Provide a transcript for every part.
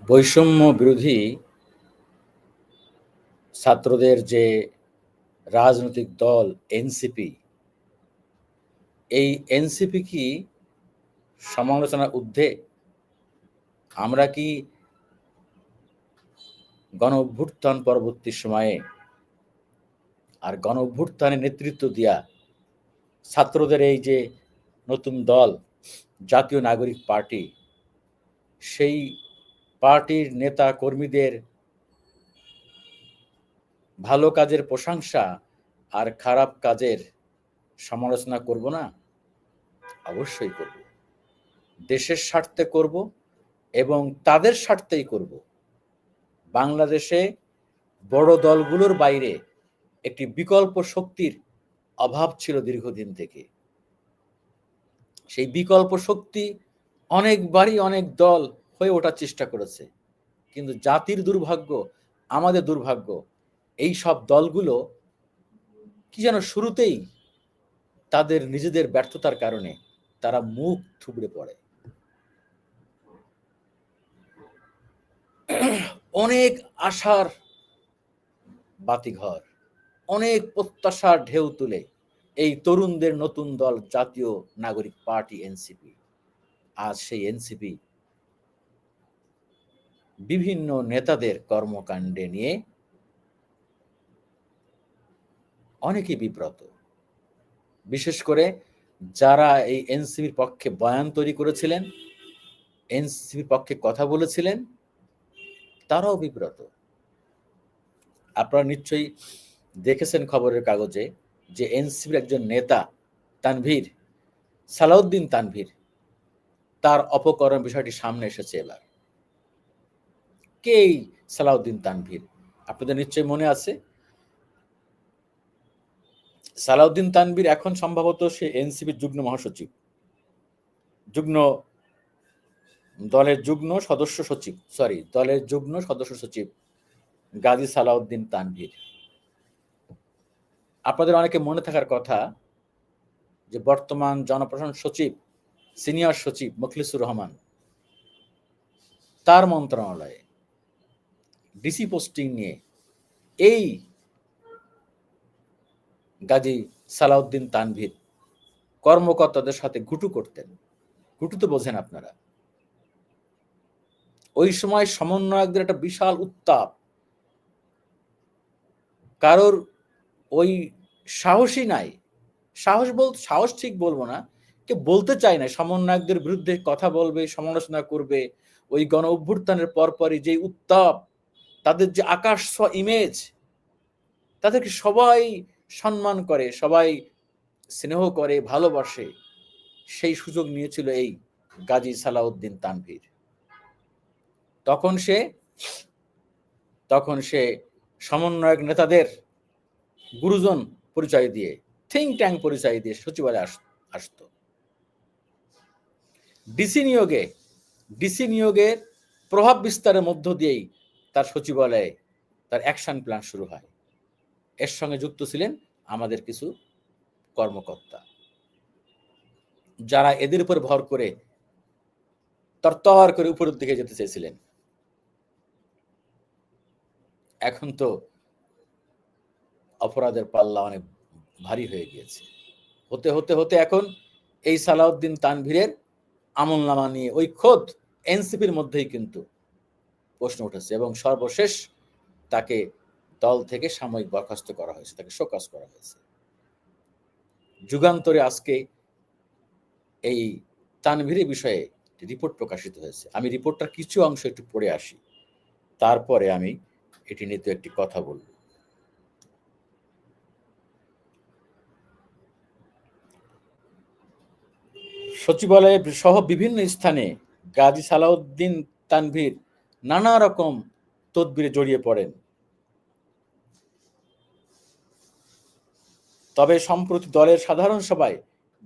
বৈষম্য বিরোধী ছাত্রদের যে রাজনৈতিক দল এনসিপি, এই এনসিপি কি সমালোচনার ঊর্ধ্বে? আমরা কি গণ-অভ্যুত্থান পরবর্তী সময়ে আর গণ-অভ্যুত্থানের নেতৃত্ব দিয়া ছাত্রদের এই যে নতুন দল জাতীয় নাগরিক পার্টি, সেই পার্টির নেতা কর্মীদের ভালো কাজের প্রশংসা আর খারাপ কাজের সমালোচনা করব না? অবশ্যই করব। দেশের স্বার্থে করব এবং তাদের স্বার্থেই করব। বাংলাদেশে বড় দলগুলোর বাইরে একটি বিকল্প শক্তির অভাব ছিল দীর্ঘদিন থেকে। সেই বিকল্প শক্তি অনেকবারই অনেক দল হয়ে ওঠার চেষ্টা করেছে, কিন্তু জাতির দুর্ভাগ্য, আমাদের দুর্ভাগ্য, এই সব দলগুলো কি যেন শুরুতেই তাদের নিজেদের ব্যর্থতার কারণে তারা মুখ থুবড়ে পড়ে। অনেক আশার বাতিঘর, অনেক প্রত্যাশার ঢেউ তুলে এই তরুণদের নতুন দল জাতীয় নাগরিক পার্টি এনসিপি, আজ সেই এনসিপি বিভিন্ন নেতাদের কর্মকাণ্ডে নিয়ে অনেকেই বিব্রত। বিশেষ করে যারা এই এনসিপির পক্ষে বয়ান তৈরি করেছিলেন, এনসিপির পক্ষে কথা বলেছিলেন, তারাও বিব্রত। আপনারা নিশ্চয়ই দেখেছেন খবরের কাগজে যে এনসিপির একজন নেতা তানভীর, সালাউদ্দিন তানভীর, তার অপকর্ম বিষয়টি সামনে এসেছে এবার। কে এই সালাউদ্দিন তানভীর? আপনাদের নিশ্চয়ই মনে আছে। সালাউদ্দিন তানভীর এখন সম্ভবত সে এনসিপির যুগ্ম মহাসচিব, দলের যুগ্ম সদস্য সচিব গাজী সালাউদ্দিন তানভীর। আপনাদের অনেকে মনে থাকার কথা যে বর্তমান জনপ্রশাসন সচিব, সিনিয়র সচিব মুখলিসুর রহমান, তার মন্ত্রণালয়ে ডিসি পোস্টিং নিয়ে এই গাজী সালাউদ্দিন তানভীর কর্মকর্তাদের সাথে গুটু করতেন। গুটু তো বোঝেন আপনারা। ওই সময় সমন্বয়কদের একটা বিশাল উত্তাপ, কারোর ওই সাহসই নাই। সাহস ঠিক বলবো না, কে বলতে চায় না সমন্বয়কদের বিরুদ্ধে কথা বলবে, সমালোচনা করবে। ওই গণ অভ্যুত্থানের পরপরই যে উত্তাপ, তাদের যে আকাশ ছোঁয়া ইমেজ, তাদেরকে সবাই সম্মান করে, সবাই স্নেহ করে, ভালোবাসে, সেই সুযোগ নিয়েছিল এই গাজী সালাউদ্দিন তানভীর। তখন সে সমন্বয়ক নেতাদের গুরুজন পরিচয় দিয়ে, থিঙ্ক ট্যাঙ্ক পরিচয় দিয়ে সচিবালয়ে আসত। ডিসি নিয়োগের প্রভাব বিস্তারের মধ্য দিয়েই তার সচিবালয়ে তার অ্যাকশন প্ল্যান শুরু হয়। এর সঙ্গে যুক্ত ছিলেন আমাদের কিছু কর্মকর্তা, যারা এদের উপর ভর করে তরতর করে উপরের দিকে যেতে চেয়েছিলেন। এখন তো অপরাধের পাল্লা অনেক ভারী হয়ে গিয়েছে। হতে হতে হতে এখন এই সালাউদ্দিন তানভীরের আমলনামা নিয়ে ওই খোদ এনসিপির মধ্যেই কিন্তু প্রশ্ন উঠেছে এবং সর্বশেষ তাকে দল থেকে সাময়িক বরখাস্ত করা হয়েছে, তাকে শোকজ করা হয়েছে। যুগান্তরে আজকে এই তানভীরের বিষয়ে রিপোর্ট প্রকাশিত হয়েছে। আমি রিপোর্টটার কিছু অংশ একটু পড়ে আসি, তারপরে আমি এটি নিয়ে তো একটি কথা বলব। সচিবালয়ে সহ বিভিন্ন স্থানে গাজী সালাউদ্দিন তানভীর নানা রকম তদবিরে জড়িয়ে পড়েন। তবে সম্প্রতি দলের সাধারণ সভায়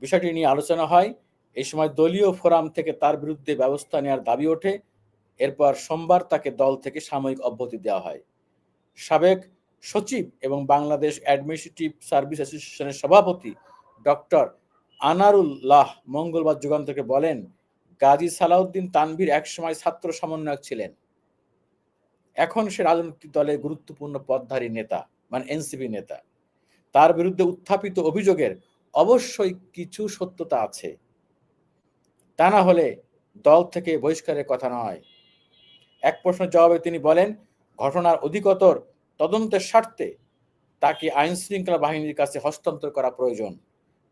বিষয়টি নিয়ে আলোচনা হয়। এই সময় দলীয় ফোরাম থেকে তার বিরুদ্ধে ব্যবস্থা নেওয়ার দাবি ওঠে। এরপর সোমবার তাকে দল থেকে সাময়িক অব্যাহতি দেওয়া হয়। সাবেক সচিব এবং বাংলাদেশ অ্যাডমিনিস্ট্রেটিভ সার্ভিস অ্যাসোসিয়েশনের সভাপতি ডক্টর আনারুল্লাহ মঙ্গলবার যুগান্তরকে বলেন, গাজী সালাউদ্দিন তানভীর একসময় ছাত্র সমন্বয়ক ছিলেন। এখন সে রাজনৈতিক দলের গুরুত্বপূর্ণ পদধারী নেতা, মানে এনসিপি নেতা। তার বিরুদ্ধে উত্থাপিত অভিযোগের অবশ্যই কিছু সত্যতা আছে। তা না হলে দল থেকে বহিষ্কারের কথা নয়। এক প্রশ্নের জবাবে তিনি বলেন, ঘটনার অধিকতর তদন্তের স্বার্থে তাকে আইন শৃঙ্খলা বাহিনীর কাছে হস্তান্তর করা প্রয়োজন।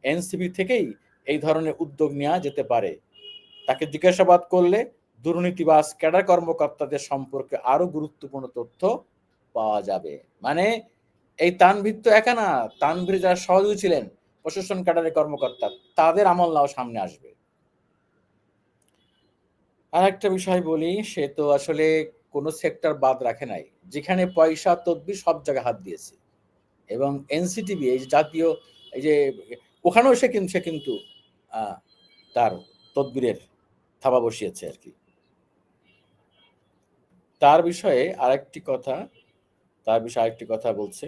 এনসিপি থেকেই এই ধরনের উদ্যোগ নেওয়া যেতে পারে। তাকে জিজ্ঞাসাবাদ করলে দুর্নীতিবাজ ক্যাডার কর্মকর্তাদের সম্পর্কে আরো গুরুত্বপূর্ণ তথ্য পাওয়া যাবে। মানে এই তানভীর তো একা না, তানভীর যারা সহযোগী ছিলেন প্রশাসন ক্যাডারের কর্মকর্তা, তাদের আমলনামাও সামনে আসবে। আর একটা বিষয় বলি, সে তো আসলে কোনো সেক্টর বাদ রাখে নাই। যেখানে পয়সা তদবির সব জায়গায় হাত দিয়েছে। এবং এনসিটিভি এই যে জাতীয় এই যে ওখানেও সে কিন্তু তার তদবিরের থাবা বসিয়েছে আর কি। তার বিষয়ে আরেকটি কথা বলছে।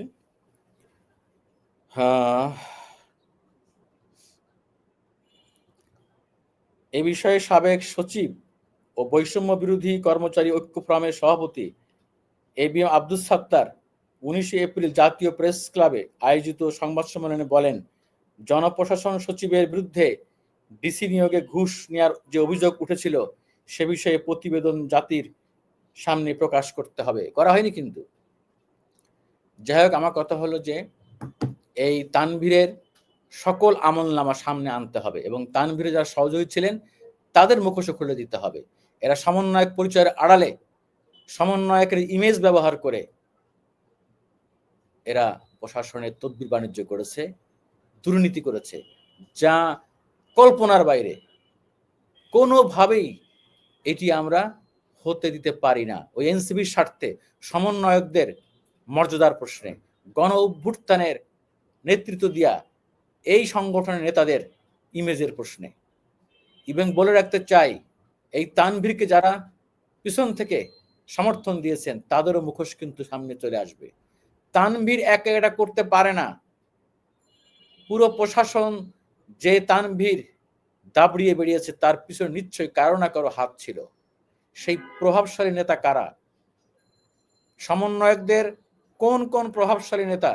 এ বিষয়ে সাবেক সচিব ও বৈষম্য বিরোধী কর্মচারী ঐক্য ফোরামের সভাপতি এবিএম আব্দুস সাত্তার 19 এপ্রিল জাতীয় প্রেস ক্লাবে আয়োজিত সংবাদ সম্মেলনে বলেন, জনপ্রশাসন সচিবের বিরুদ্ধে ডিসি নিয়োগে ঘুষ নেওয়ার যে অভিযোগ উঠেছিল সে বিষয়ে প্রতিবেদন জাতির সামনে প্রকাশ করতে হবে। করা হয়নি কিন্তু। যাই হোক, আমার কথা হলো যে এই তানভীরের সকল আমলনামা সামনে আনতে হবে এবং তানভীরে যারা সহযোগী ছিলেন তাদের মুখোশ খুলে দিতে হবে। এরা সমন্বয়ক পরিচয়ের আড়ালে সমন্বয়কের ইমেজ ব্যবহার করে এরা প্রশাসনের তদবির বাণিজ্য করেছে, দুর্নীতি করেছে, যা কল্পনার বাইরে। কোনোভাবেই এটি আমরা হতে দিতে পারি না। ওই এনসিপির স্বার্থে, সমন্বয়কদের মর্যাদার প্রশ্নে, গণ অভ্যুত্থানের নেতৃত্ব দিয়া এই সংগঠনের নেতাদের ইমেজের প্রশ্নে। এবং বলে রাখতে চাই, এই তানভীরকে যারা পিছন থেকে সমর্থন দিয়েছেন তাদেরও মুখোশ কিন্তু সামনে চলে আসবে। তানভীর একা এটা করতে পারে না। পুরো প্রশাসন যে তানভীর দাবড়িয়ে বেরিয়েছে তার পিছনে নিশ্চয়ই কারো না কারো হাত ছিল। সেই প্রভাবশালী নেতা কারা? সমন্বয়কদের কোন কোন প্রভাবশালী নেতা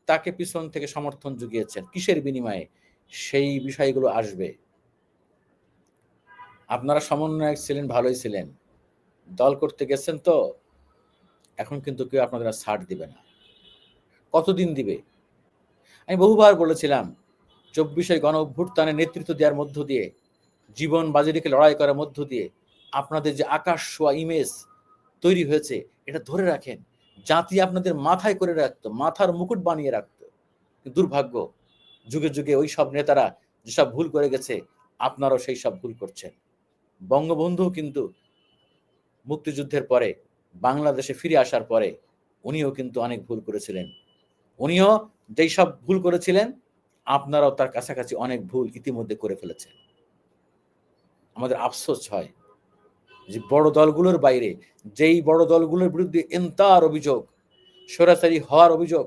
তাকে পিছন থেকে সমর্থন জুগিয়েছেন, কিসের বিনিময়ে? সেই বিষয়গুলো আসবে। আপনারা সমন্বয়ক ছিলেন, ভালোই ছিলেন, দল করতে গেছেন তো এখন কিন্তু কেউ আপনাদের আর ছাড় দিবে না। কতদিন দিবে? আমি বহুবার বলেছিলাম, 24-এর গণ অভ্যুত্থানের নেতৃত্ব দেওয়ার মধ্য দিয়ে, জীবন বাজি রেখে লড়াই করার মধ্য দিয়ে আপনাদের যে আকাশ ছোঁয়া ইমেজ তৈরি হয়েছে, এটা ধরে রাখেন। জাতি আপনাদের মাথায় করে রাখতো, মাথার মুকুট বানিয়ে রাখতো। দুর্ভাগ্য, যুগে যুগে ওই সব নেতারা যেসব ভুল করে গেছে, আপনারাও সেই সব ভুল করছেন। বঙ্গবন্ধু কিন্তু মুক্তিযুদ্ধের পরে বাংলাদেশে ফিরে আসার পরে উনিও কিন্তু অনেক ভুল করেছিলেন। উনিও যেই সব ভুল করেছিলেন, আপনারাও তার কাছাকাছি অনেক ভুল ইতিমধ্যে করে ফেলেছেন। আমাদের আফসোস হয় যে বড় দলগুলোর বাইরে, যেই বড় দলগুলোর বিরুদ্ধে এন্তার অভিযোগ, স্বৈরাচারী হওয়ার অভিযোগ,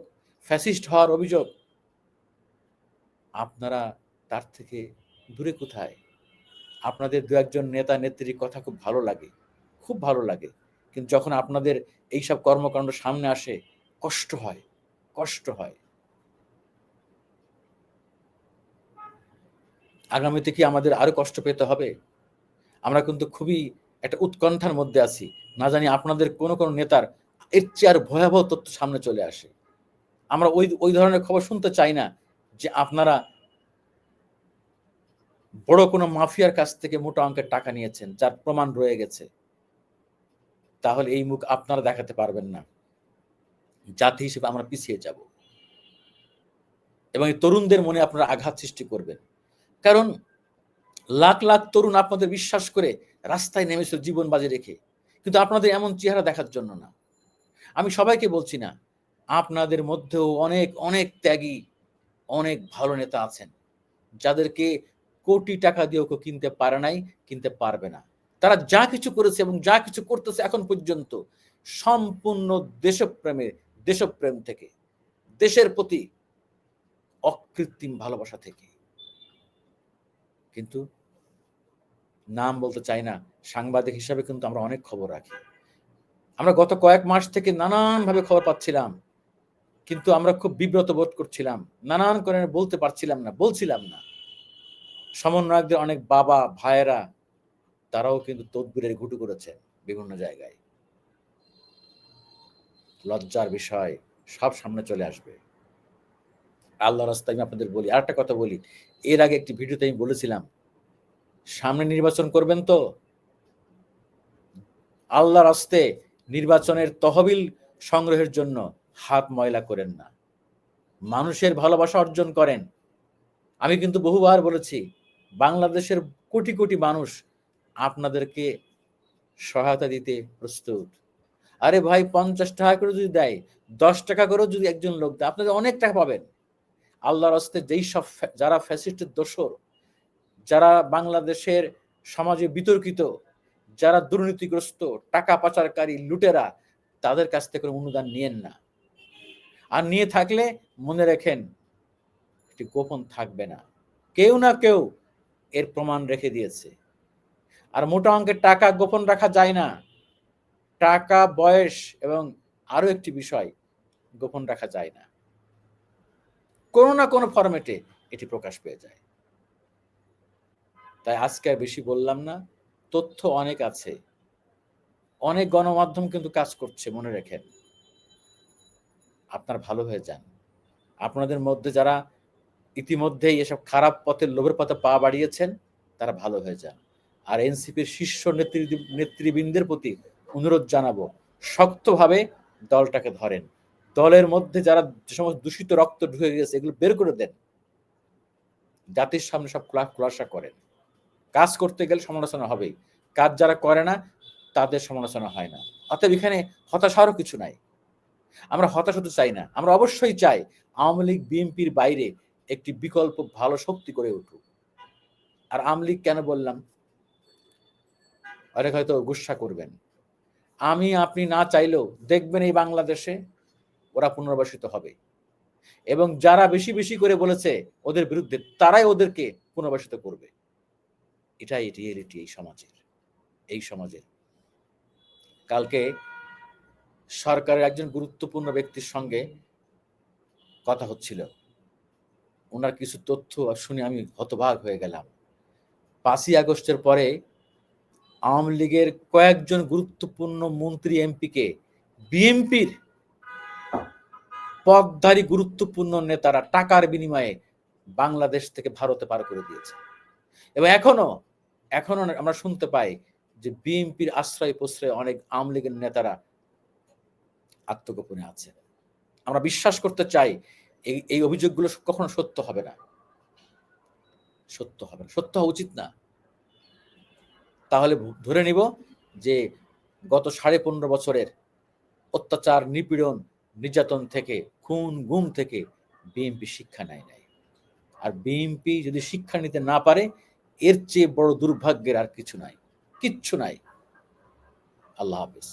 ফ্যাসিস্ট হওয়ার অভিযোগ, আপনারা তার থেকে দূরে কোথায়? আপনাদের দু একজন নেতা নেত্রীর কথা খুব ভালো লাগে, খুব ভালো লাগে। কিন্তু যখন আপনাদের এইসব কর্মকাণ্ড সামনে আসে, কষ্ট হয়, কষ্ট হয়। আগামীতে কি আমাদের আরো কষ্ট পেতে হবে? আমরা কিন্তু খুবই একটা উৎকণ্ঠার মধ্যে আছি। না জানি আপনাদের কোন কোন নেতার এর চেয়ে আর ভয়াবহ তথ্য সামনে চলে আসে। আমরা ওই ধরনের খবর শুনতে চাই না যে আপনারা বড় কোনো মাফিয়ার কাছ থেকে মোটা অঙ্কের টাকা নিয়েছেন, যার প্রমাণ রয়ে গেছে। তাহলে এই মুখ আপনারা দেখাতে পারবেন না। জাতি হিসেবে আমরা পিছিয়ে যাব। এবং এই তরুণদের মনে আপনারা আঘাত সৃষ্টি করবেন। কারণ লাখ লাখ তরুণ আপনাদের বিশ্বাস করে রাস্তায় নেমেছিল জীবন বাজি রেখে। কিন্তু আপনাদের এমন চেহারা দেখার জন্য না। আমি সবাইকে বলছি না, আপনাদের মধ্যেও অনেক অনেক ত্যাগী, অনেক ভালো নেতা আছেন, যাদেরকে কোটি টাকা দিয়েও কেউ কিনতে পারে নাই, কিনতে পারবে না। তারা যা কিছু করেছে এবং যা কিছু করতেছে এখন পর্যন্ত সম্পূর্ণ দেশপ্রেম থেকে, দেশের প্রতি অকৃত্রিম ভালোবাসা থেকে। কিন্তু নাম বলতে চাই না, সাংবাদিক হিসাবে কিন্তু আমরা অনেক খবর রাখি। আমরা গত কয়েক মাস থেকে নানানভাবে খবর পাচ্ছিলাম, কিন্তু আমরা খুব বিব্রত বোধ করছিলাম, নানান করে বলছিলাম না। সমন্বয়কদের অনেক বাবা ভাইয়েরা তারাও কিন্তু তদবিরের ঘুঁটু করেছেন বিভিন্ন জায়গায়। লজ্জার বিষয়, সব সামনে চলে আসবে। আল্লাহর রাস্তায় আমি আপনাদের বলি, আরেকটা কথা বলি। এর আগে একটি ভিডিওতে আমি বলেছিলাম, সামনে নির্বাচন করবেন তো আল্লাহর রাস্তে নির্বাচনের তহবিল সংগ্রহের জন্য হাত ময়লা করেন না, মানুষের ভালোবাসা অর্জন করেন। আমি কিন্তু বহুবার বলেছি, বাংলাদেশের কোটি কোটি মানুষ আপনাদেরকে সহায়তা দিতে প্রস্তুত। আরে ভাই, 50 টাকা করে যদি দেয়, 10 টাকা করেও যদি একজন লোক দেয়, আপনাদের অনেক টাকা পাবেন। আল্লাহর রাস্তে যেই সব যারা ফ্যাসিস্টের দোসর, যারা বাংলাদেশের সমাজে বিতর্কিত, যারা দুর্নীতিগ্রস্ত, টাকা পাচারকারী, লুটেরা, তাদের কাছ থেকে অনুদান নিয়েন না। আর নিয়ে থাকলে মনে রাখেন, এটি গোপন থাকবে না, কেউ না কেউ এর প্রমাণ রেখে দিয়েছে। আর মোটা অঙ্কের টাকা গোপন রাখা যায় না। টাকা, বয়স এবং আরো একটি বিষয় গোপন রাখা যায় না, কোনো না কোনো ফরম্যাটে এটি প্রকাশ পেয়ে যায়। তাই আজকে আর বেশি বললাম না, তথ্য অনেক আছে, অনেক গণমাধ্যম কিন্তু কাজ করছে, মনে রাখেন। আপনার ভালো হয়ে যান। আপনাদের মধ্যে যারা ইতিমধ্যেই এসব খারাপ পথের লোভের পথে পা বাড়িয়েছেন, তারা ভালো হয়ে যান। আর এনসিপির শীর্ষ নেতৃবৃন্দের প্রতি অনুরোধ জানাবো, শক্তভাবে দলটাকে ধরেন। দলের মধ্যে যারা যে সমস্ত দূষিত রক্ত ঢুকে গেছে, এগুলো বের করে দেন, জাতির সামনে সব খোলাসা করেন। কাজ করতে গেলে সমালোচনা হবেই, কাজ যারা করে না তাদের সমালোচনা হয় না। অতএব এখানে হতাশারও কিছু নাই। আমরা হতাশ হতে চাই না, আমরা অবশ্যই চাই আওয়ামী লীগ বিএনপির বাইরে একটি বিকল্প ভালো শক্তি করে উঠুক। আর আওয়ামী লীগ কেন বললাম, অনেক হয়তো গুসা করবেন। আমি আপনি না চাইলেও দেখবেন এই বাংলাদেশে ওরা পুনর্বাসিত হবে, এবং যারা বেশি বেশি করে বলেছে ওদের বিরুদ্ধে, তারাই ওদেরকে পুনর্বাসিত করবে। এটাই রিয়েলিটি এই সমাজের। কালকে সরকারের একজন গুরুত্বপূর্ণ ব্যক্তির সঙ্গে কথা হচ্ছিল, ওনার কিছু তথ্য শুনে আমি হতবাক হয়ে গেলাম। 5ই আগস্টের পরে আওয়ামী লীগের কয়েকজন গুরুত্বপূর্ণ মন্ত্রী এমপিকে বিএনপির পদধারী গুরুত্বপূর্ণ নেতারা টাকার বিনিময়ে বাংলাদেশ থেকে ভারতে পার করে দিয়েছে। এবং এখনো আমরা শুনতে পাই যে বিএনপির আশ্রয় প্রশ্রয়ে অনেক আওয়ামী লীগের নেতারা আত্মগোপনে আছে। আমরা বিশ্বাস করতে চাই এই অভিযোগগুলো কখনো সত্য হবে না, সত্য হওয়া উচিত না। তাহলে ধরে নিব যে গত 15.5 বছরের অত্যাচার, নিপীড়ন, নির্যাতন থেকে, খুন গুম থেকে বিএনপি শিক্ষা নেয় নাই। আর বিএনপি যদি শিক্ষা নিতে না পারে, এর চেয়ে বড় দুর্ভাগ্যের আর কিচ্ছু নাই। আল্লাহ হাফেজ।